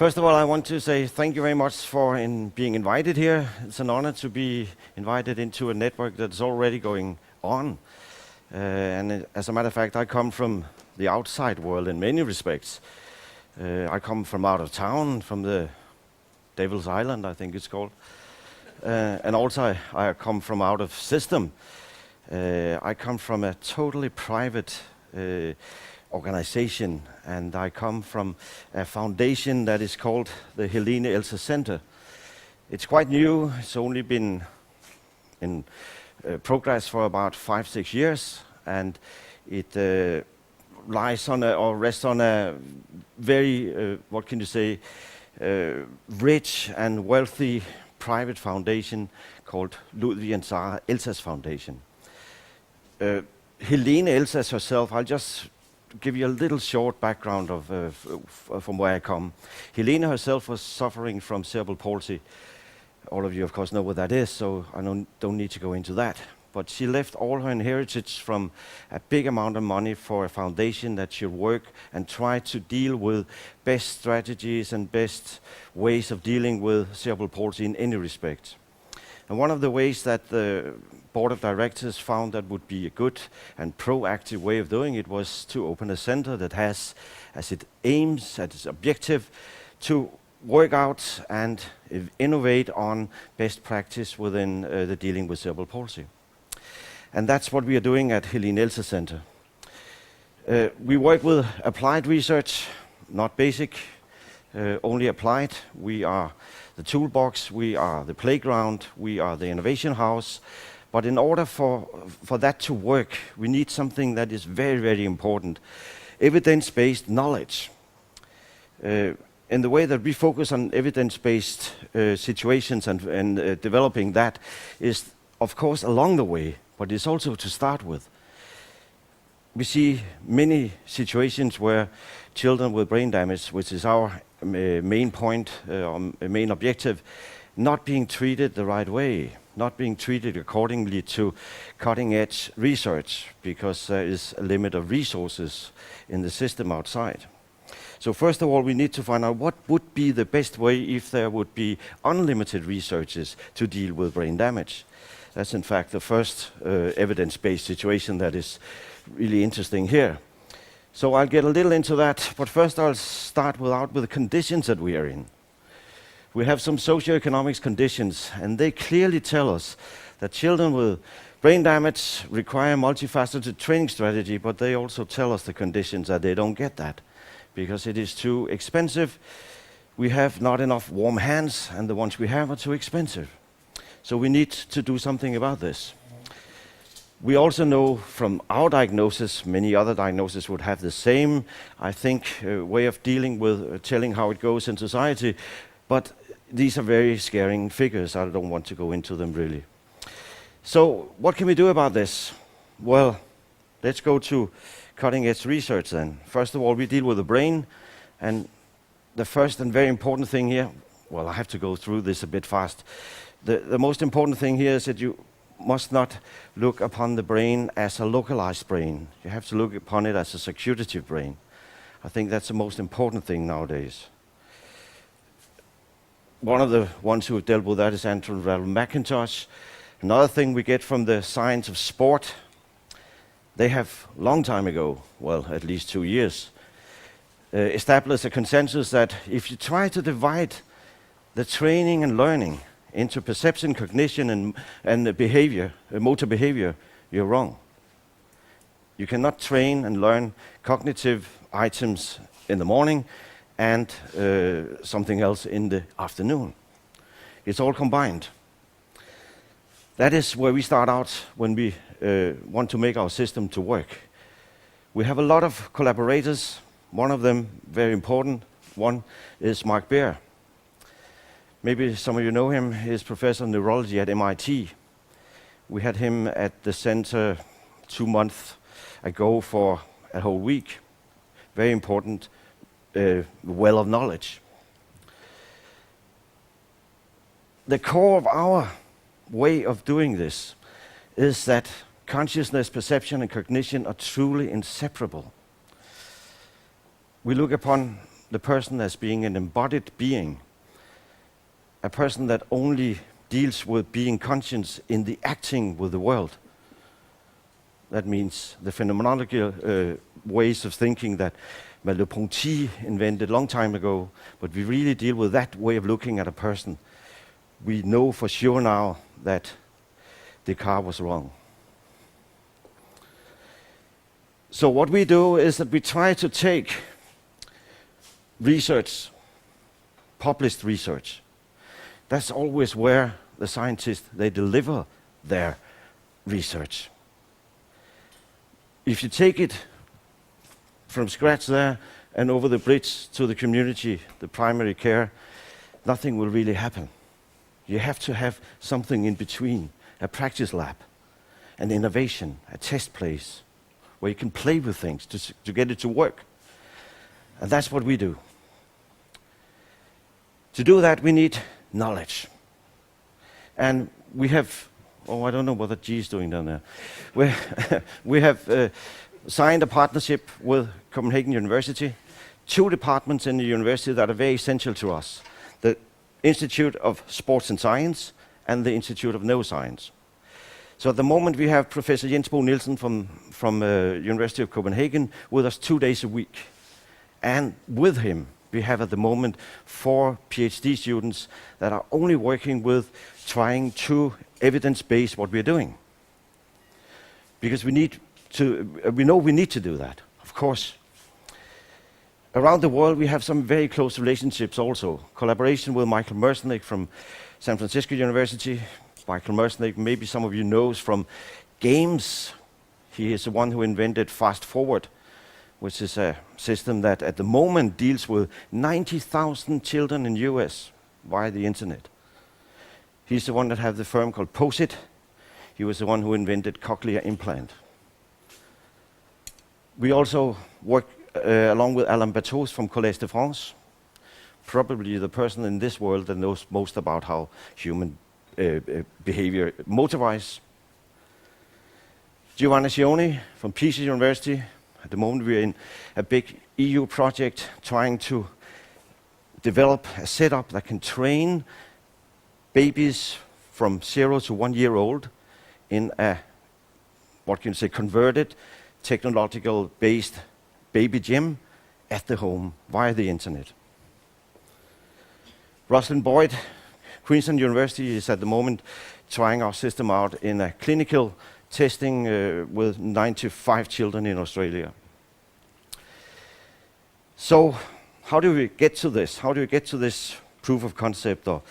First of all, I want to say thank you very much for being invited here. It's an honor to be invited into a network that's already going on. As a matter of fact, I come from the outside world in many respects. I come from out of town, from the Devil's Island, I think it's called. And also I come from out of system. I come from a totally private organization, and I come from a foundation that is called the Helene Elsass Center. It's quite new. It's only been in progress for about 5-6 years, and it lies on or rests on a very, what can you say, rich and wealthy private foundation called Ludwig and Sarah Elsass Foundation. Helene Elsass herself, I'll just give you a little short background of from where I come. Helene herself was suffering from cerebral palsy. All of you, of course, know what that is, so I don't need to go into that. But she left all her inheritance from a big amount of money for a foundation that should work and try to deal with best strategies and best ways of dealing with cerebral palsy in any respect. And one of the ways that the board of directors found that would be a good and proactive way of doing it was to open a center that has, as it aims, as its objective, to work out and innovate on best practice within the dealing with cerebral palsy. And that's what we are doing at Helene Elsass Center. We work with applied research, not basic, only applied. We are the toolbox, we are the playground, we are the innovation house. But in order for that to work, we need something that is very, very important: evidence-based knowledge. In the way that we focus on evidence-based situations and developing that is, of course, along the way, but it's also to start with. We see many situations where children with brain damage, which is our main point, main objective, not being treated the right way, not being treated accordingly to cutting-edge research, because there is a limit of resources in the system outside. So first of all, we need to find out what would be the best way if there would be unlimited researches to deal with brain damage. That's in fact the first evidence-based situation that is really interesting here. So I'll get a little into that, but first I'll start with the conditions that we are in. We have some socioeconomic conditions, and they clearly tell us that children with brain damage require multifaceted training strategy, but they also tell us the conditions that they don't get that because it is too expensive. We have not enough warm hands, and the ones we have are too expensive. So we need to do something about this. We also know from our diagnosis, many other diagnoses would have the same, I think, way of dealing with telling how it goes in society, but these are very scaring figures. I don't want to go into them really. So what can we do about this? Well, let's go to cutting-edge research then. First of all, we deal with the brain, and the first and very important thing here, well, I have to go through this a bit fast. The most important thing here is that you must not look upon the brain as a localized brain. You have to look upon it as a circuitative brain. I think that's the most important thing nowadays. One of the ones who have dealt with that is Andrew McIntosh. Another thing we get from the science of sport, they have long time ago, well, at least 2 years, established a consensus that if you try to divide the training and learning into perception, cognition, and behavior, motor behavior, you're wrong. You cannot train and learn cognitive items in the morning and something else in the afternoon. It's all combined. That is where we start out when we want to make our system to work. We have a lot of collaborators. One of them, very important one, is Mark Bear. Maybe some of you know him. He's professor of neurology at MIT. We had him at the center 2 months ago for a whole week. Very important well of knowledge. The core of our way of doing this is that consciousness, perception, and cognition are truly inseparable. We look upon the person as being an embodied being, a person that only deals with being conscious in the acting with the world. That means the phenomenological ways of thinking that Merleau-Ponty invented a long time ago, but we really deal with that way of looking at a person. We know for sure now that Descartes was wrong. So what we do is that we try to take research, published research. That's always where the scientists, they deliver their research. If you take it from scratch there and over the bridge to the community, the primary care, nothing will really happen. You have to have something in between, a practice lab, an innovation, a test place, where you can play with things to get it to work. And that's what we do. To do that, we need knowledge. And we have, I don't know what the G is doing down there. We have signed a partnership with Copenhagen University, 2 departments in the university that are very essential to us. The Institute of Sports and Science and the Institute of Neuroscience. So at the moment we have Professor Jens Bo Nielsen from University of Copenhagen with us 2 days a week. And with him we have at the moment 4 PhD students that are only working with trying to evidence-base what we're doing. Because we know we need to do that, of course. Around the world we have some very close relationships also. Collaboration with Michael Merzenich from San Francisco University. Michael Merzenich, maybe some of you knows from games. He is the one who invented Fast Forward, which is a system that at the moment deals with 90,000 children in US via the internet. He's the one that had the firm called POSIT. He was the one who invented cochlear implant. We also work along with Alain Berthaud from Collège de France, probably the person in this world that knows most about how human behavior motor-wise. Giovanni Scioni from Pisa University. At the moment we are in a big EU project trying to develop a setup that can train babies from 0 to 1 year old in a, what can you say, converted, technological based baby gym at the home via the internet. Rosalind Boyd, Queensland University, is at the moment trying our system out in a clinical testing with 95 children in Australia. So how do we get to this? How do we get to this proof of concept or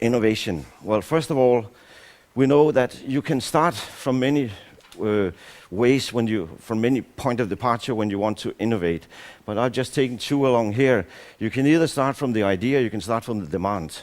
innovation? Well, first of all, we know that you can start from many ways from many point of departure when you want to innovate. But I've just taken 2 along here. You can either start from the idea, you can start from the demand.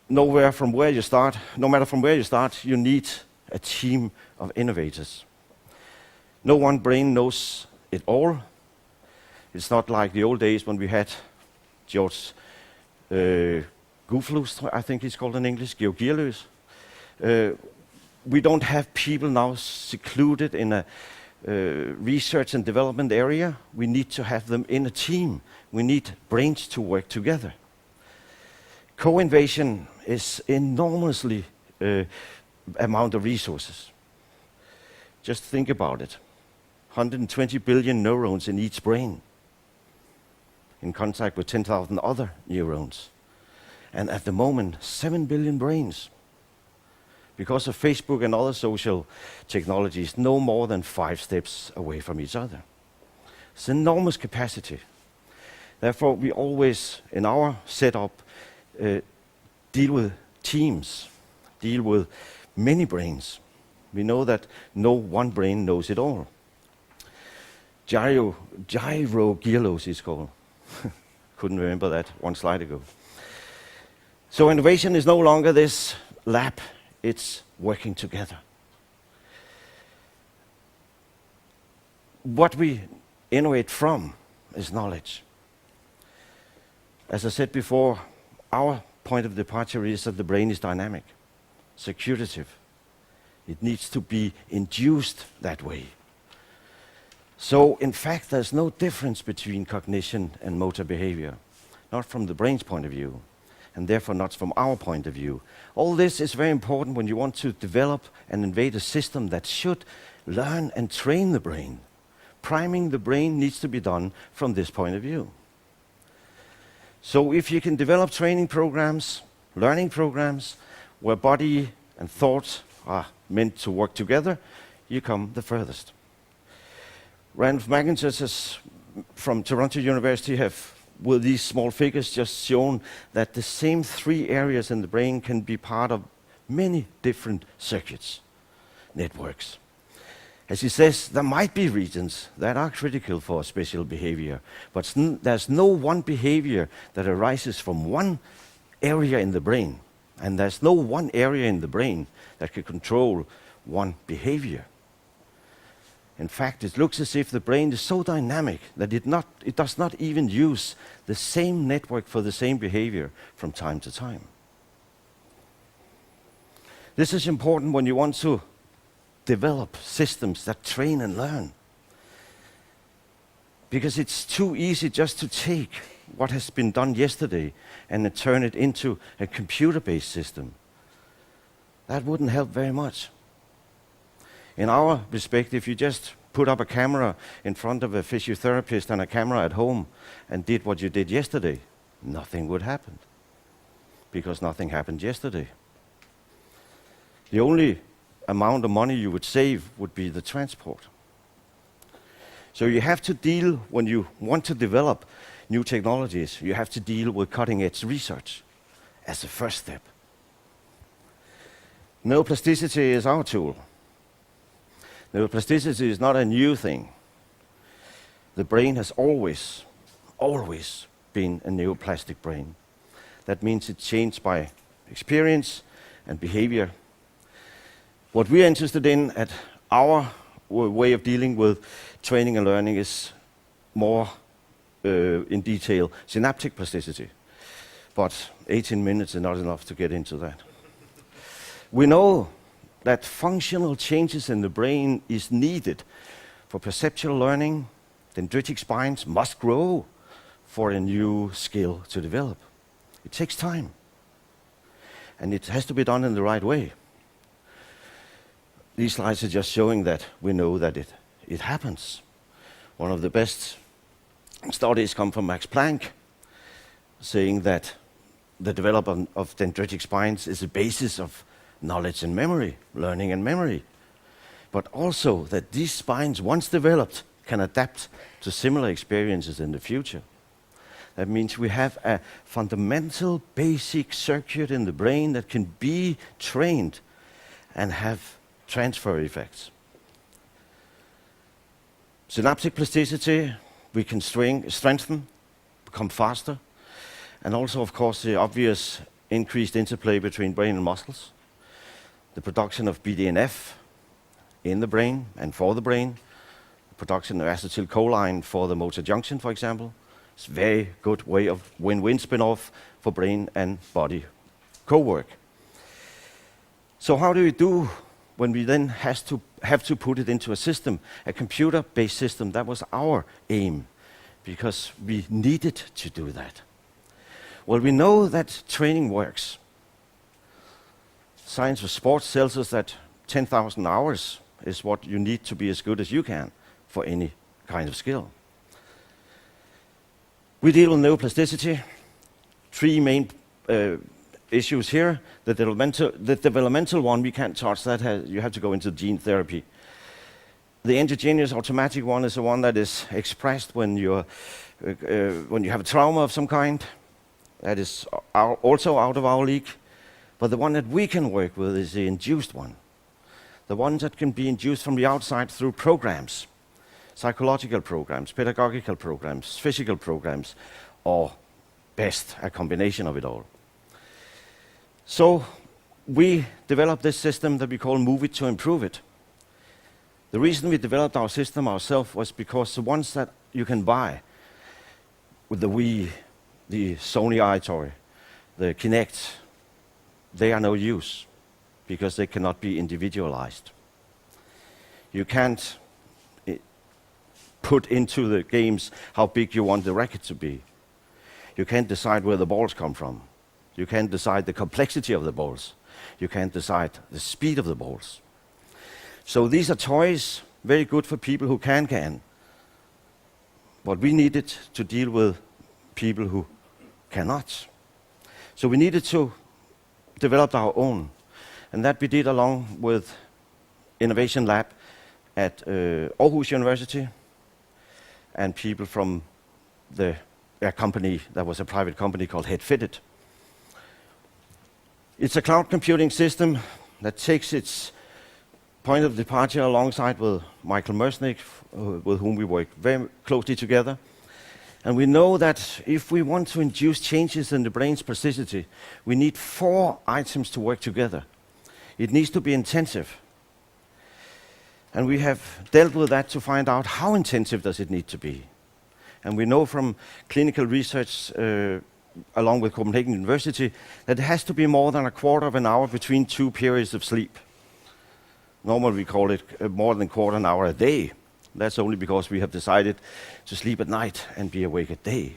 No matter from where you start, you need a team of innovators. No one brain knows it all. It's not like the old days when we had George Gooflus, I think he's called in English, Georg Gearløs. We don't have people now secluded in a research and development area. We need to have them in a team. We need brains to work together. Co-innovation is enormously amount of resources. Just think about it. 120 billion neurons in each brain in contact with 10,000 other neurons. And at the moment, 7 billion brains. Because of Facebook and other social technologies, no more than 5 steps away from each other. It's enormous capacity. Therefore, we always, in our setup, deal with teams, deal with many brains. We know that no one brain knows it all. Gyro Gearløs is called. Couldn't remember that 1 slide ago. So innovation is no longer this lab, it's working together. What we innovate from is knowledge. As I said before, our point of departure is that the brain is dynamic, circuitative. It needs to be induced that way. So, in fact, there's no difference between cognition and motor behavior, not from the brain's point of view, and therefore not from our point of view. All this is very important when you want to develop and invade a system that should learn and train the brain. Priming the brain needs to be done from this point of view. So if you can develop training programs, learning programs, where body and thought are meant to work together, you come the furthest. Randolph McIntosh from Toronto University have, with these small figures, just shown that the same 3 areas in the brain can be part of many different circuits, networks. As he says, there might be regions that are critical for special behavior, but there's no one behavior that arises from one area in the brain, and there's no one area in the brain that can control one behavior. In fact, it looks as if the brain is so dynamic that it does not even use the same network for the same behavior from time to time. This is important when you want to develop systems that train and learn. Because it's too easy just to take what has been done yesterday and then turn it into a computer-based system. That wouldn't help very much. In our respect, if you just put up a camera in front of a physiotherapist and a camera at home and did what you did yesterday, nothing would happen. Because nothing happened yesterday. The only amount of money you would save would be the transport. So you have to deal, when you want to develop new technologies, you have to deal with cutting-edge research as a first step. Neuroplasticity is our tool. Neuroplasticity is not a new thing. The brain has always been a neuroplastic brain. That means it's changed by experience and behavior. What we are interested in at our way of dealing with training and learning is more in detail synaptic plasticity. But 18 minutes is not enough to get into that. We know that functional changes in the brain is needed for perceptual learning. Dendritic spines must grow for a new skill to develop. It takes time. And it has to be done in the right way. These slides are just showing that we know that it happens. One of the best studies come from Max Planck, saying that the development of dendritic spines is the basis of knowledge and memory, learning and memory. But also that these spines, once developed, can adapt to similar experiences in the future. That means we have a fundamental basic circuit in the brain that can be trained and have transfer effects. Synaptic plasticity, we can strengthen, become faster, and also, of course, the obvious increased interplay between brain and muscles. The production of BDNF in the brain and for the brain, the production of acetylcholine for the motor junction, for example. It's a very good way of win-win spin-off for brain and body co-work. So how do we do when we then have to put it into a system, a computer-based system? That was our aim, because we needed to do that. Well, we know that training works. Science for Sports tells us that 10,000 hours is what you need to be as good as you can for any kind of skill. We deal with neuroplasticity. 3 main issues here. The developmental one, we can't touch that. You have to go into gene therapy. The endogenous automatic one is the one that is expressed when you have a trauma of some kind. That is also out of our league. But the one that we can work with is the induced one. The ones that can be induced from the outside through programs, psychological programs, pedagogical programs, physical programs, or best, a combination of it all. So we developed this system that we call Move It to Improve It. The reason we developed our system ourselves was because the ones that you can buy with the Wii, the Sony iToy, the Kinect, they are no use because they cannot be individualized. You can't put into the games how big you want the racket to be. You can't decide where the balls come from. You can't decide the complexity of the balls. You can't decide the speed of the balls. So these are toys, very good for people who can. But we needed to deal with people who cannot. So we needed to develop our own. And that we did along with Innovation Lab at Aarhus University and people from a company that was a private company called Head-Fitted. It's a cloud computing system that takes its point of departure alongside with Michael Mersnick, with whom we work very closely together. And we know that if we want to induce changes in the brain's plasticity, we need 4 items to work together. It needs to be intensive. And we have dealt with that to find out how intensive does it need to be. And we know from clinical research along with Copenhagen University that it has to be more than a quarter of an hour between 2 periods of sleep. Normally we call it more than a quarter an hour a day. That's only because we have decided to sleep at night and be awake at day.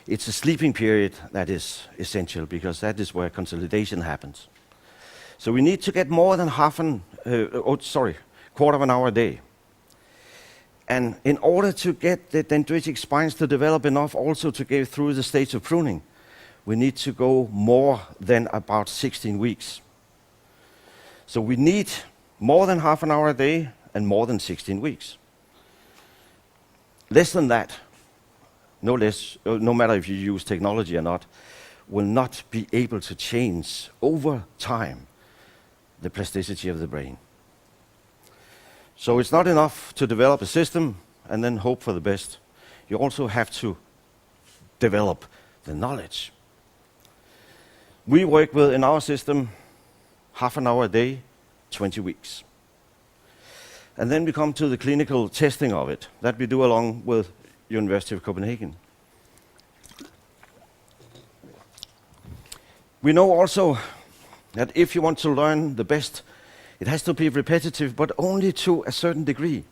It's a sleeping period that is essential because that is where consolidation happens. So we need to get more than quarter of an hour a day. And in order to get the dendritic spines to develop enough also to go through the stage of pruning, we need to go more than about 16 weeks. So we need more than half an hour a day and more than 16 weeks. Less than that, no matter if you use technology or not, will not be able to change over time the plasticity of the brain. So it's not enough to develop a system and then hope for the best. You also have to develop the knowledge. We work with, in our system, half an hour a day, 20 weeks. And then we come to the clinical testing of it, that we do along with University of Copenhagen. We know also that if you want to learn the best, it has to be repetitive, but only to a certain degree.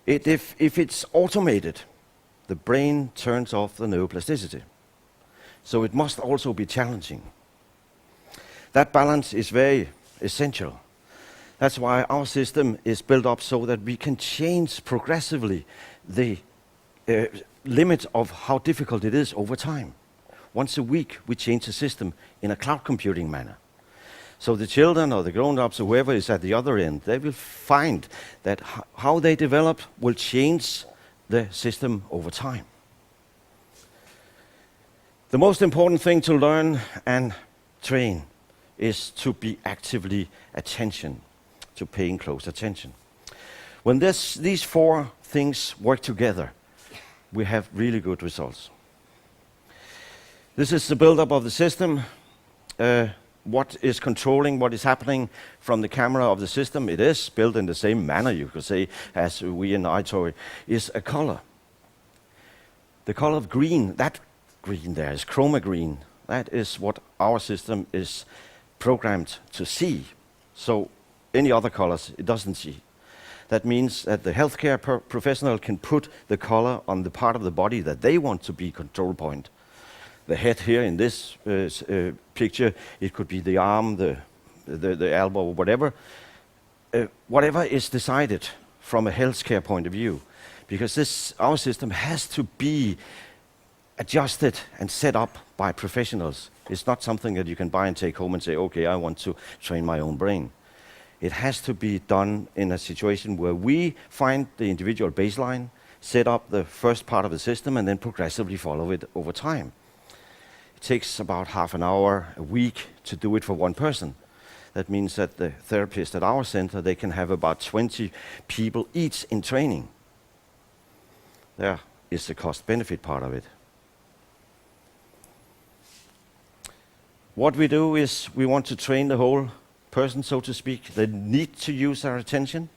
If it's automated, the brain turns off the neuroplasticity. So it must also be challenging. That balance is very essential. That's why our system is built up so that we can change progressively the limit of how difficult it is over time. Once a week, we change the system in a cloud computing manner. So the children or the grown-ups or whoever is at the other end, they will find that how they develop will change the system over time. The most important thing to learn and train is to be actively to paying close attention. When these 4 things work together, we have really good results. This is the build-up of the system. What is controlling what is happening from the camera of the system? It is built in the same manner, you could say, as we in iToy, is a color. The color of green, that green there is chroma green. That is what our system is programmed to see. So any other colors, it doesn't see. That means that the healthcare professional can put the color on the part of the body that they want to be control point. The head here in this picture, it could be the arm, the elbow, whatever. Whatever is decided from a healthcare point of view. Because our system has to be adjusted and set up by professionals. It's not something that you can buy and take home and say, okay, I want to train my own brain. It has to be done in a situation where we find the individual baseline, set up the first part of the system, and then progressively follow it over time. It takes about half an hour a week to do it for one person. That means that the therapists at our center, they can have about 20 people each in training. There is the cost-benefit part of it. What we do is we want to train the whole person, so to speak. They need to use their attention.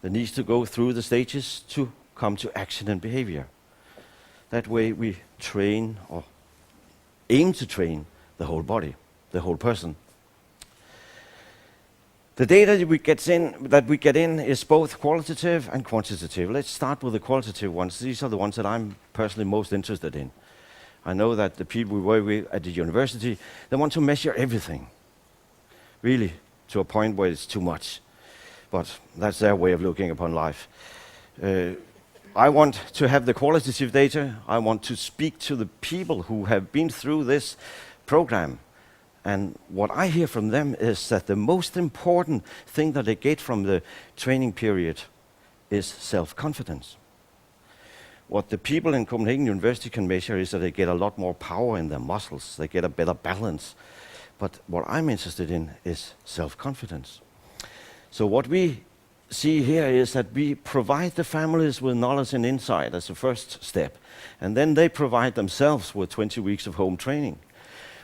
They need to go through the stages to come to action and behavior. That way we train or aim to train the whole body, the whole person. The data that we get in is both qualitative and quantitative. Let's start with the qualitative ones. These are the ones that I'm personally most interested in. I know that the people we work with at the university, they want to measure everything, really, to a point where it's too much. But that's their way of looking upon life. I want to have the qualitative data. I want to speak to the people who have been through this program. And what I hear from them is that the most important thing that they get from the training period is self-confidence. What the people in Copenhagen University can measure is that they get a lot more power in their muscles. They get a better balance. But what I'm interested in is self-confidence. So what we see here is that we provide the families with knowledge and insight as a first step. And then they provide themselves with 20 weeks of home training.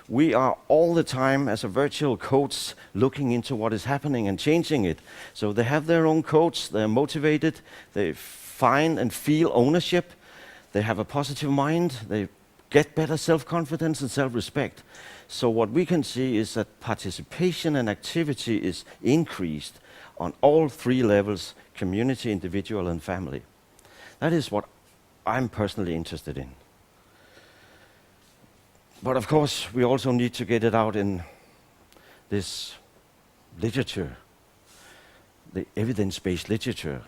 We are all the time, as a virtual coach, looking into what is happening and changing it. So they have their own coach, they're motivated, they find and feel ownership, they have a positive mind, they get better self-confidence and self-respect. So what we can see is that participation and activity is increased on all three levels: community, individual, and family. That is what I'm personally interested in. But of course, we also need to get it out in this literature, the evidence-based literature,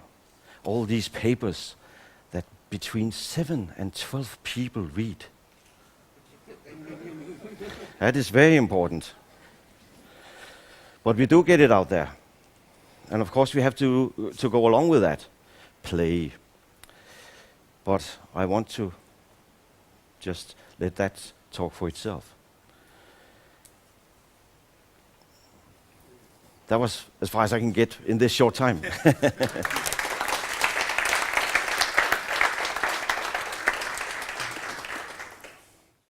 all these papers that between 7 and 12 people read. That is very important. But we do get it out there. And of course, we have to go along with that. Play. But I want to just let that talk for itself. That was as far as I can get in this short time.